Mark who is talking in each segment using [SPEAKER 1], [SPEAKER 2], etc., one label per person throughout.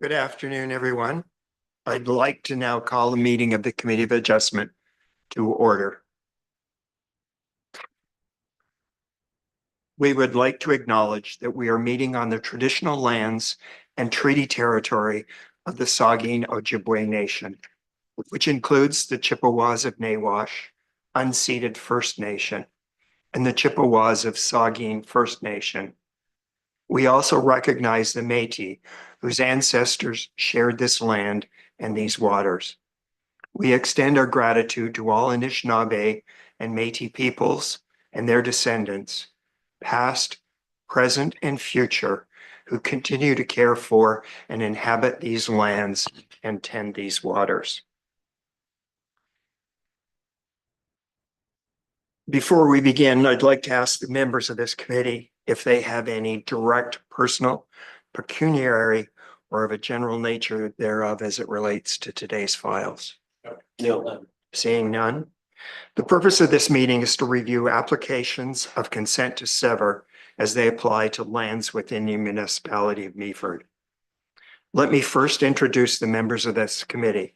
[SPEAKER 1] Good afternoon, everyone. I'd like to now call the meeting of the Committee of Adjustment to order. We would like to acknowledge that we are meeting on the traditional lands and treaty territory of the Saugeen Ojibwe Nation, which includes the Chippewas of Nawash, unceded First Nation, and the Chippewas of Saugeen First Nation. We also recognize the Métis, whose ancestors shared this land and these waters. We extend our gratitude to all Anishinaabe and Métis peoples and their descendants, past, present, and future, who continue to care for and inhabit these lands and tend these waters. Before we begin, I'd like to ask the members of this committee if they have any direct personal, pecuniary, or of a general nature thereof as it relates to today's files.
[SPEAKER 2] No.
[SPEAKER 1] Seeing none. The purpose of this meeting is to review applications of consent to sever as they apply to lands within the municipality of Meaford. Let me first introduce the members of this committee.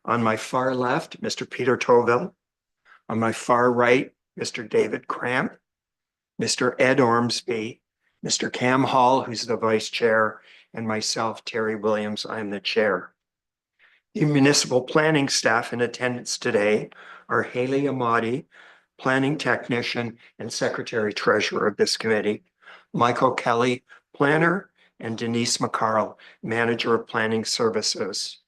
[SPEAKER 1] On my far left, Mr. Peter Toville. On my far right, Mr. David Cramp, Mr. Ed Ormsby, Mr. Cam Hall, who's the vice chair, and myself, Terry Williams, I'm the chair. The municipal planning staff in attendance today are Haley Amati, planning technician and secretary treasurer of this committee, Michael Kelly, planner, and Denise McCarl, manager of planning services.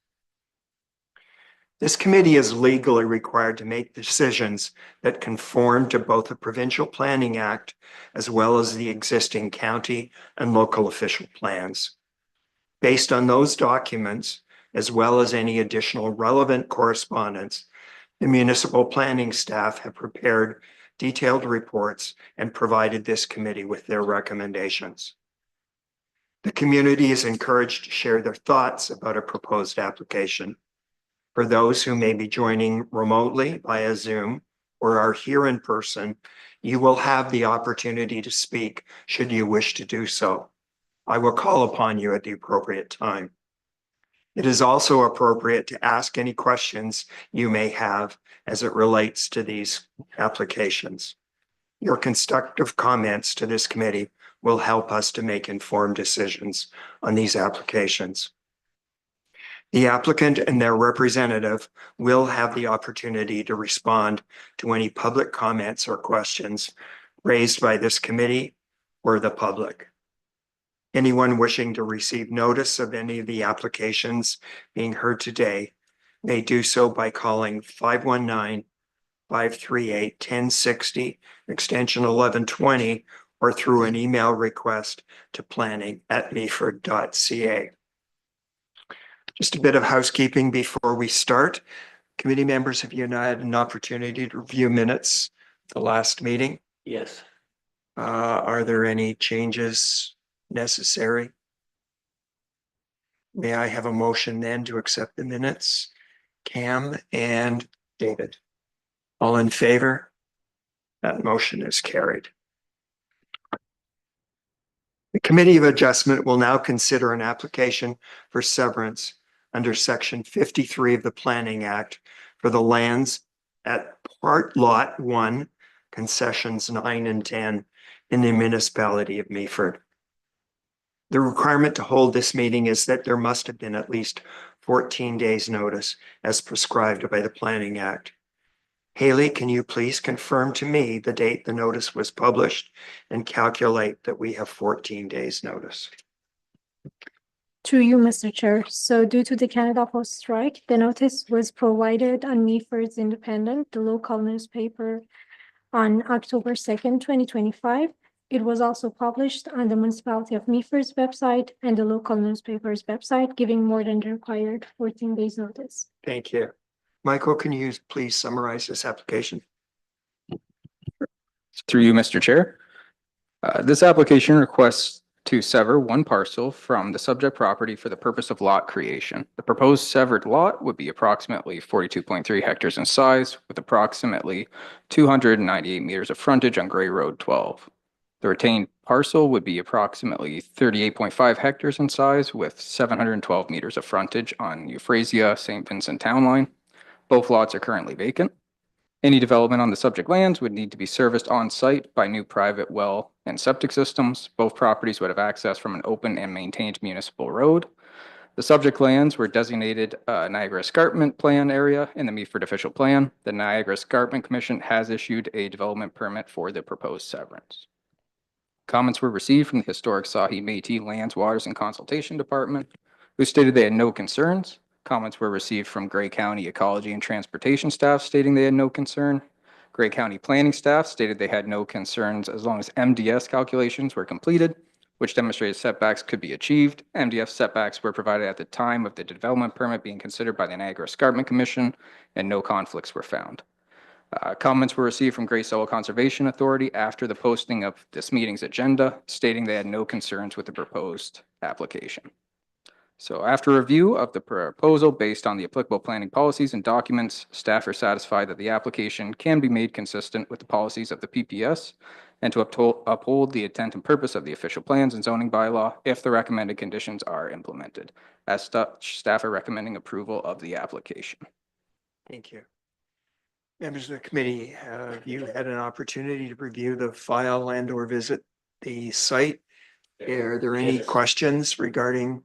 [SPEAKER 1] This committee is legally required to make decisions that conform to both the Provincial Planning Act as well as the existing county and local official plans. Based on those documents, as well as any additional relevant correspondence, the municipal planning staff have prepared detailed reports and provided this committee with their recommendations. The community is encouraged to share their thoughts about a proposed application. For those who may be joining remotely via Zoom or are here in person, you will have the opportunity to speak should you wish to do so. I will call upon you at the appropriate time. It is also appropriate to ask any questions you may have as it relates to these applications. Your constructive comments to this committee will help us to make informed decisions on these applications. The applicant and their representative will have the opportunity to respond to any public comments or questions raised by this committee or the public. Anyone wishing to receive notice of any of the applications being heard today may do so by calling 519-538-1060, extension 1120, or through an email request to planning@meaford.ca. Just a bit of housekeeping before we start. Committee members, have you had an opportunity to review minutes the last meeting?
[SPEAKER 2] Yes.
[SPEAKER 1] Are there any changes necessary? May I have a motion then to accept the minutes? Cam and David. All in favor? That motion is carried. The Committee of Adjustment will now consider an application for severance under Section 53 of the Planning Act for the lands at Part Lot 1, Concessions 9 and 10 in the municipality of Meaford. The requirement to hold this meeting is that there must have been at least 14 days notice as prescribed by the Planning Act. Haley, can you please confirm to me the date the notice was published and calculate that we have 14 days notice?
[SPEAKER 3] Through you, Mr. Chair. So due to the Canada Post strike, the notice was provided on Meaford's Independent, the local newspaper, on October 2nd, 2025. It was also published on the municipality of Meaford's website and the local newspaper's website, giving more than the required 14 days notice.
[SPEAKER 1] Thank you. Michael, can you please summarize this application?
[SPEAKER 4] Through you, Mr. Chair. This application requests to sever one parcel from the subject property for the purpose of lot creation. The proposed severed lot would be approximately 42.3 hectares in size with approximately 298 meters of frontage on Gray Road 12. The retained parcel would be approximately 38.5 hectares in size with 712 meters of frontage on Euphrasia St. Vincent Town Line. Both lots are currently vacant. Any development on the subject lands would need to be serviced on site by new private well and septic systems. Both properties would have access from an open and maintained municipal road. The subject lands were designated Niagara Escarpment Plan area in the Meaford Official Plan. The Niagara Escarpment Commission has issued a development permit for the proposed severance. Comments were received from the Historic Sahi Métis Lands, Waters, and Consultation Department, who stated they had no concerns. Comments were received from Grey County Ecology and Transportation staff stating they had no concern. Grey County Planning staff stated they had no concerns as long as MDS calculations were completed, which demonstrated setbacks could be achieved. MDF setbacks were provided at the time of the development permit being considered by the Niagara Escarpment Commission, and no conflicts were found. Comments were received from Great Sewell Conservation Authority after the posting of this meeting's agenda, stating they had no concerns with the proposed application. So after review of the proposal based on the applicable planning policies and documents, staff are satisfied that the application can be made consistent with the policies of the PPS and to uphold the intent and purpose of the official plans and zoning bylaw if the recommended conditions are implemented. As such, staff are recommending approval of the application.
[SPEAKER 1] Thank you. Members of the committee, have you had an opportunity to review the file and or visit the site? Are there any questions regarding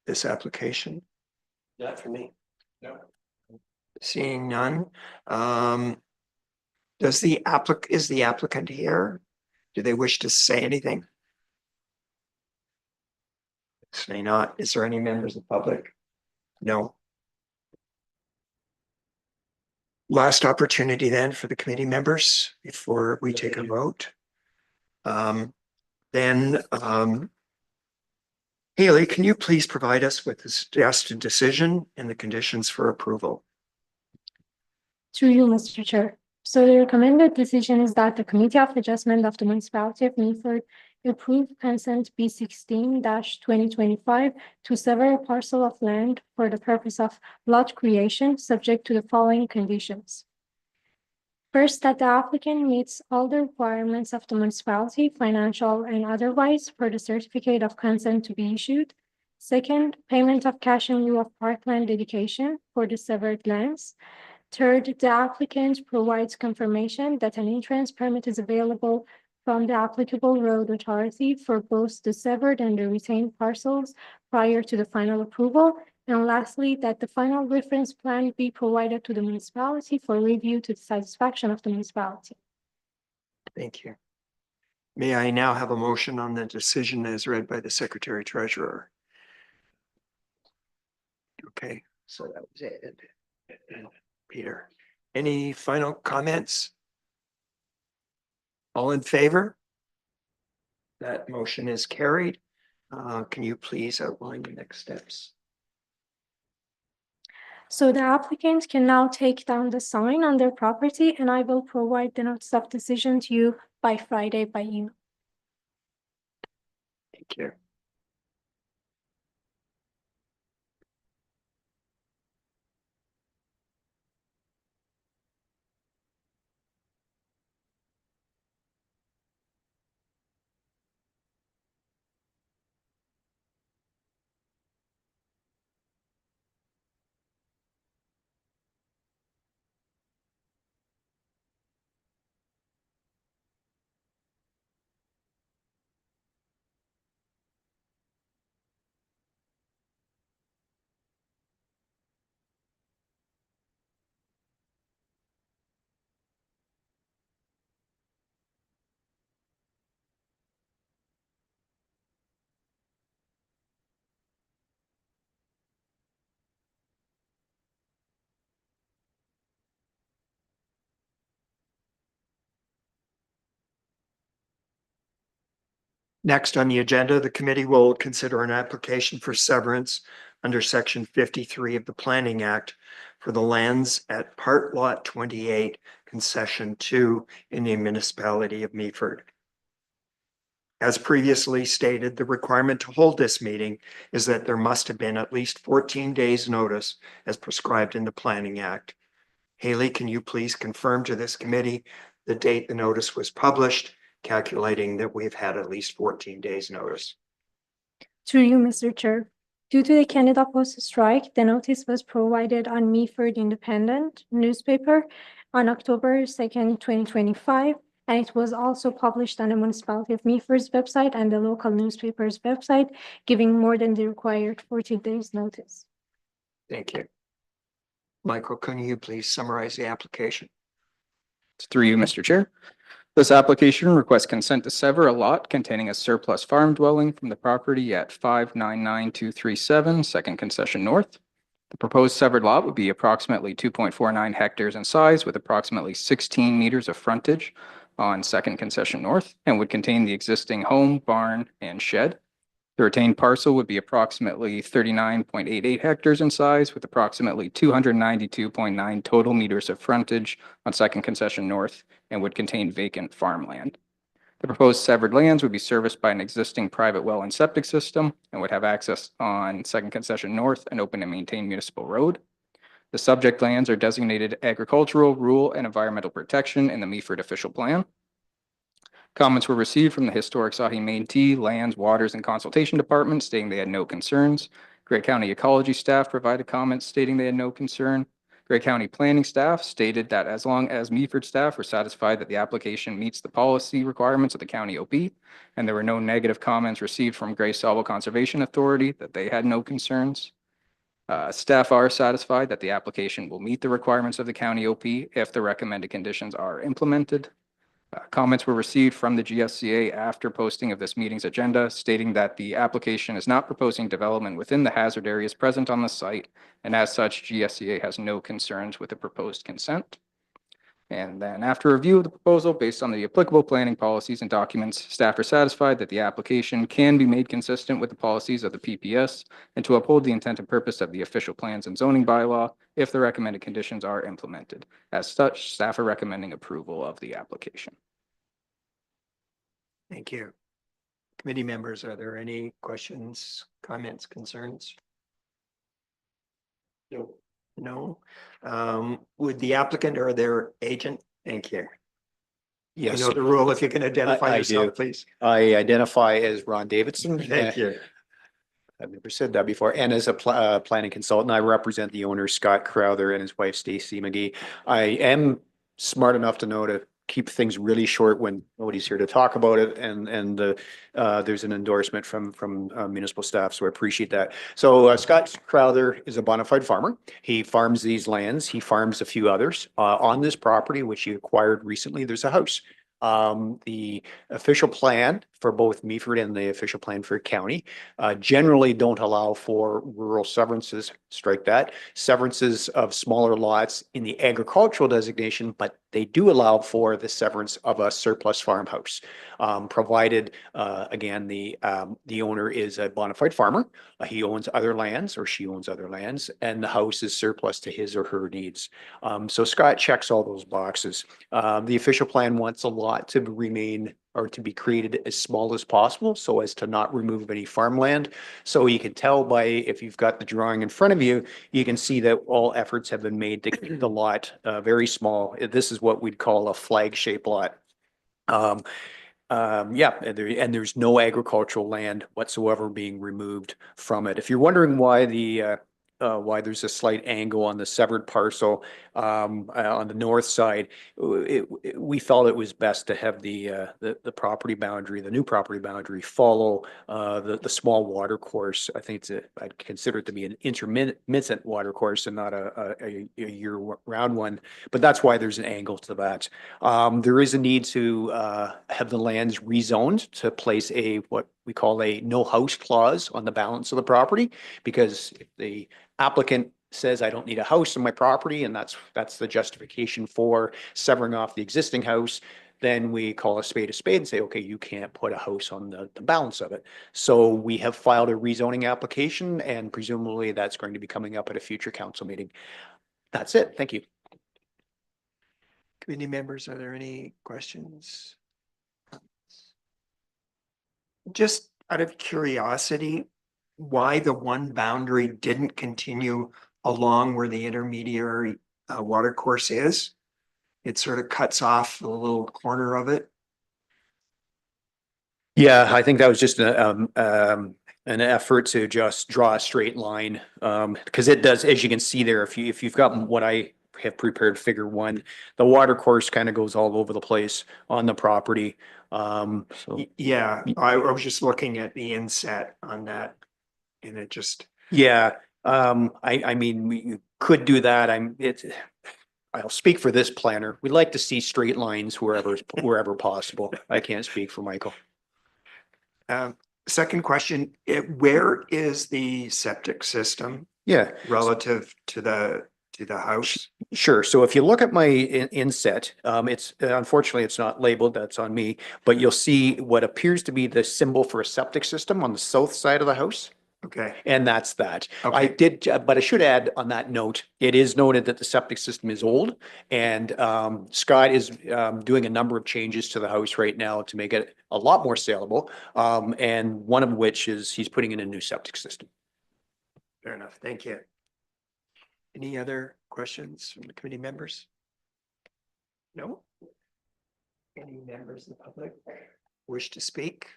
[SPEAKER 1] this application?
[SPEAKER 2] Not for me. No.
[SPEAKER 1] Seeing none. Is the applicant here? Do they wish to say anything? Say not. Is there any members of the public? No. Last opportunity then for the committee members before we take a vote. Haley, can you please provide us with the suggested decision and the conditions for approval?
[SPEAKER 3] Through you, Mr. Chair. So the recommended decision is that the Committee of Adjustment of the Municipality of Meaford approve consent B16-2025 to sever a parcel of land for the purpose of lot creation, subject to the following conditions. First, that the applicant meets all the requirements of the municipality, financial and otherwise, for the certificate of consent to be issued. Second, payment of cash in lieu of parkland dedication for the severed lands. Third, the applicant provides confirmation that an entrance permit is available from the applicable road authority for both the severed and the retained parcels prior to the final approval. And lastly, that the final reference plan be provided to the municipality for review to the satisfaction of the municipality.
[SPEAKER 1] Thank you. May I now have a motion on the decision as read by the Secretary Treasurer? Okay, so that was it. Peter, any final comments? All in favor? That motion is carried. Can you please outline the next steps?
[SPEAKER 3] So the applicant can now take down the sign on their property, and I will provide the notice of decision to you by Friday by email.
[SPEAKER 1] Thank you. Next on the agenda, the committee will consider an application for severance under Section 53 of the Planning Act for the lands at Part Lot 28, Concession 2 in the municipality of Meaford. As previously stated, the requirement to hold this meeting is that there must have been at least 14 days notice as prescribed in the Planning Act. Haley, can you please confirm to this committee the date the notice was published calculating that we've had at least 14 days notice.
[SPEAKER 3] Through you, Mr. Chair. Due to the Canada Post strike, the notice was provided on Meaford Independent newspaper on October 2nd, 2025, and it was also published on the municipality of Meaford's website and the local newspaper's website, giving more than the required 14 days notice.
[SPEAKER 1] Thank you. Michael, can you please summarize the application?
[SPEAKER 4] Through you, Mr. Chair. This application requests consent to sever a lot containing a surplus farm dwelling from the property at 599237 Second Concession North. The proposed severed lot would be approximately 2.49 hectares in size with approximately 16 meters of frontage on Second Concession North and would contain the existing home, barn, and shed. The retained parcel would be approximately 39.88 hectares in size with approximately 292.9 total meters of frontage on Second Concession North and would contain vacant farmland. The proposed severed lands would be serviced by an existing private well and septic system and would have access on Second Concession North and open and maintained municipal road. The subject lands are designated agricultural, rural, and environmental protection in the Meaford official plan. Comments were received from the Historic Sahi Métis Lands, Waters, and Consultation Department stating they had no concerns. Grey County Ecology staff provided comments stating they had no concern. Grey County Planning staff stated that as long as Meaford staff were satisfied that the application meets the policy requirements of the county OP, and there were no negative comments received from Grey Sauble Conservation Authority, that they had no concerns. Staff are satisfied that the application will meet the requirements of the county OP if the recommended conditions are implemented. Comments were received from the GSCA after posting of this meeting's agenda, stating that the application is not proposing development within the hazard areas present on the site, and as such, GSCA has no concerns with the proposed consent. And then after review of the proposal, based on the applicable planning policies and documents, staff are satisfied that the application can be made consistent with the policies of the PPS and to uphold the intent and purpose of the official plans and zoning bylaw if the recommended conditions are implemented. As such, staff are recommending approval of the application.
[SPEAKER 1] Thank you. Committee members, are there any questions, comments, concerns?
[SPEAKER 2] No.
[SPEAKER 1] No. Would the applicant or their agent? Thank you. You
[SPEAKER 5] Yes,
[SPEAKER 1] know the rule. If you can identify
[SPEAKER 5] I
[SPEAKER 1] yourself,
[SPEAKER 5] do.
[SPEAKER 1] please.
[SPEAKER 5] I identify as Ron Davidson.
[SPEAKER 1] Thank you.
[SPEAKER 5] I've never said that before. And as a planning consultant, I represent the owner, Scott Crowther, and his wife, Stacy McGee. I am smart enough to know to keep things really short when nobody's here to talk about it. And there's an endorsement from municipal staff, so I appreciate that. So Scott Crowther is a bona fide farmer. He farms these lands. He farms a few others. On this property, which he acquired recently, there's a house. The official plan for both Meaford and the official plan for county generally don't allow for rural severances, strike that, severances of smaller lots in the agricultural designation, but they do allow for the severance of a surplus farmhouse, provided, again, the owner is a bona fide farmer. He owns other lands or she owns other lands, and the house is surplus to his or her needs. So Scott checks all those boxes. The official plan wants a lot to remain or to be created as small as possible so as to not remove any farmland. So you can tell by, if you've got the drawing in front of you, you can see that all efforts have been made to keep the lot very small. This is what we'd call a flag-shaped lot. Yeah, and there's no agricultural land whatsoever being removed from it. If you're wondering why why there's a slight angle on the severed parcel on the north side, we felt it was best to have the property boundary, the new property boundary, follow the small water course. I think I'd consider it to be an intermittent water course and not a year-round one. But that's why there's an angle to that. There is a need to have the lands rezoned to place what we call a no house clause on the balance of the property, because if the applicant says, I don't need a house on my property, and that's the justification for severing off the existing house, then we call a spade and say, okay, you can't put a house on the balance of it. So we have filed a rezoning application, and presumably that's going to be coming up at a future council meeting. That's it. Thank you.
[SPEAKER 1] Committee members, are there any questions? Just out of curiosity, why the one boundary didn't continue along where the intermediary water course is? It sort of cuts off the little corner of it.
[SPEAKER 5] Yeah, I think that was just an effort to just draw a straight line. Because it does, as you can see there, if you've got what I have prepared, figure one, the water course kind of goes all over the place on the property. So,
[SPEAKER 1] Yeah, I was just looking at the inset on that and it just,
[SPEAKER 5] yeah, I mean, we could do that. I'll speak for this planner. We like to see straight lines wherever possible. I can't speak for Michael.
[SPEAKER 1] second question, where is the septic system
[SPEAKER 5] Yeah.
[SPEAKER 1] relative to the house?
[SPEAKER 5] Sure. So if you look at my inset, it's unfortunately it's not labeled, that's on me, but you'll see what appears to be the symbol for a septic system on the south side of the house.
[SPEAKER 1] Okay,
[SPEAKER 5] And that's that. I
[SPEAKER 1] Okay.
[SPEAKER 5] did, but I should add on that note, it is noted that the septic system is old. And Scott is doing a number of changes to the house right now to make it a lot more saleable. And one of which is he's putting in a new septic system.
[SPEAKER 1] fair enough. Thank you. Any other questions from the committee members? No? Any members of the public wish to speak?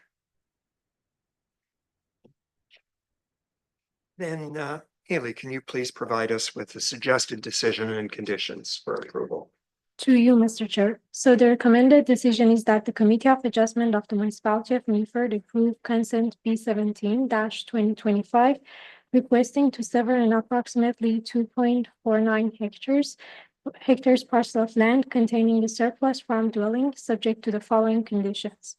[SPEAKER 1] Then, Haley, can you please provide us with the suggested decision and conditions for approval?
[SPEAKER 3] To you, Mr. Chair. So the recommended decision is that the Committee of Adjustment of the Municipality of Milford approve consent B 17-2025, requesting to sever an approximately 2.49 hectares parcel of land containing the surplus farm dwelling, subject to the following conditions.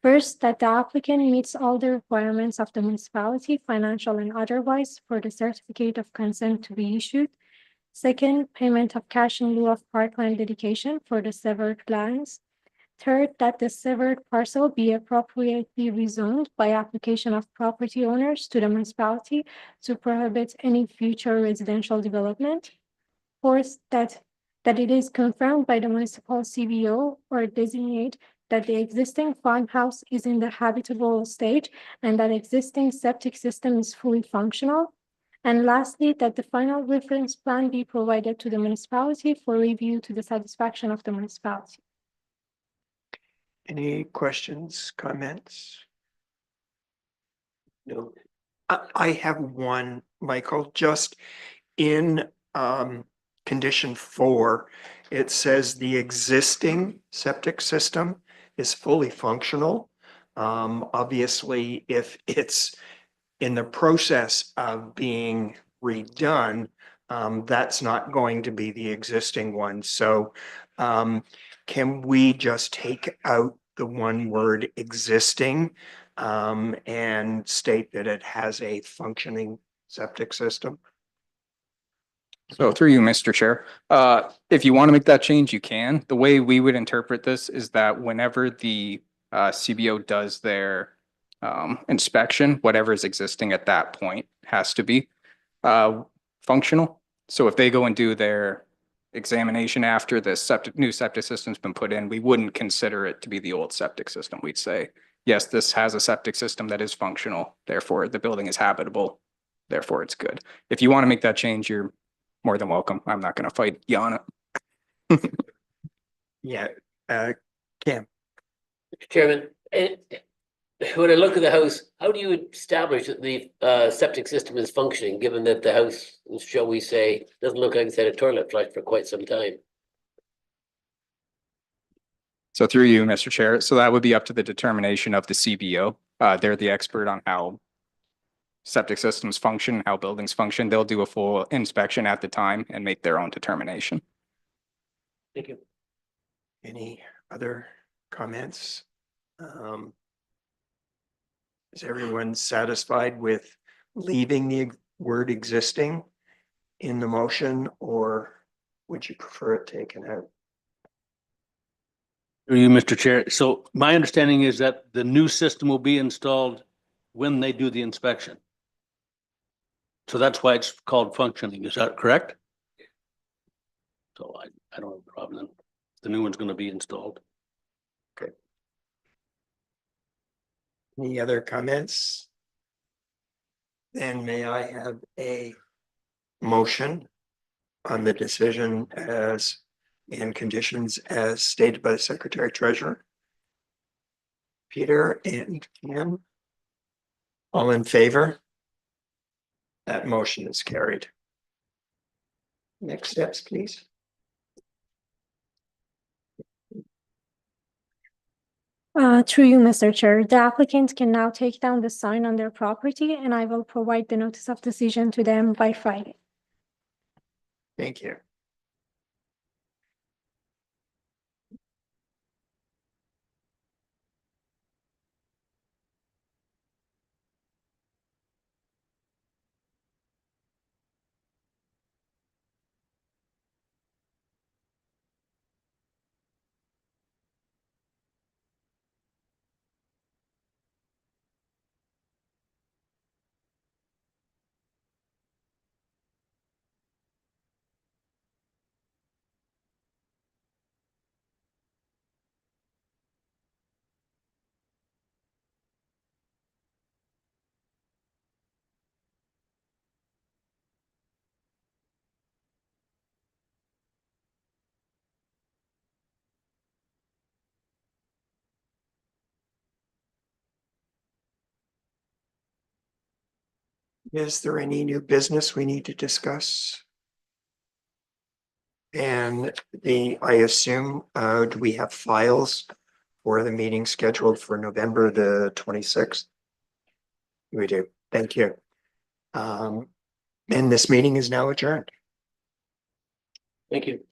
[SPEAKER 3] First, that the applicant meets all the requirements of the municipality, financial and otherwise, for the certificate of consent to be issued. Second, payment of cash in lieu of parkland dedication for the severed lands. Third, that the severed parcel be appropriately rezoned by application of property owners to the municipality to prohibit any future residential development. Fourth, that it is confirmed by the municipal CBO or designate that the existing farmhouse is in the habitable state and that existing septic system is fully functional. And lastly, that the final reference plan be provided to the municipality for review to the satisfaction of the municipality.
[SPEAKER 1] Any questions, comments?
[SPEAKER 2] No.
[SPEAKER 1] I have one, Michael, just in condition 4, it says the existing septic system is fully functional. Obviously, if it's in the process of being redone, that's not going to be the existing one. So can we just take out the one word existing and state that it has a functioning septic system?
[SPEAKER 4] So through you, Mr. Chair, if you want to make that change, you can. The way we would interpret this is that whenever the CBO does their inspection, whatever is existing at that point has to be functional. So if they go and do their examination after the new septic system's been put in, we wouldn't consider it to be the old septic system. We'd say, yes, this has a septic system that is functional, therefore the building is habitable, therefore it's good. If you want to make that change, you're more than welcome. I'm not going to fight you on it.
[SPEAKER 1] Yeah, Cam.
[SPEAKER 2] Mr. Chairman, when I look at the house, how do you establish that the septic system is functioning, given that the house, shall we say, doesn't look like it's had a toilet flush for quite some time?
[SPEAKER 4] So through you, Mr. Chair, so that would be up to the determination of the CBO. They're the expert on how septic systems function, how buildings function. They'll do a full inspection at the time and make their own determination.
[SPEAKER 2] Thank you.
[SPEAKER 1] Any other comments? Is everyone satisfied with leaving the word existing in the motion, or would you prefer it taken out?
[SPEAKER 6] Through you, Mr. Chair. So my understanding is that the new system will be installed when they do the inspection. So that's why it's called functioning. Is that correct? So I don't have a problem. The new one's going to be installed.
[SPEAKER 1] Any other comments? Then may I have a motion on the decision as and conditions as stated by the Secretary Treasurer? Peter and Kim. All in favor? That motion is carried. Next steps, please.
[SPEAKER 3] Through you, Mr. Chair, the applicant can now take down the sign on their property and I will provide the notice of decision to them by Friday.
[SPEAKER 1] Thank you. Is there any new business we need to discuss? And I assume, do we have files for the meeting scheduled for November the 26th? We do. Thank you. And this meeting is now adjourned.
[SPEAKER 2] Thank you.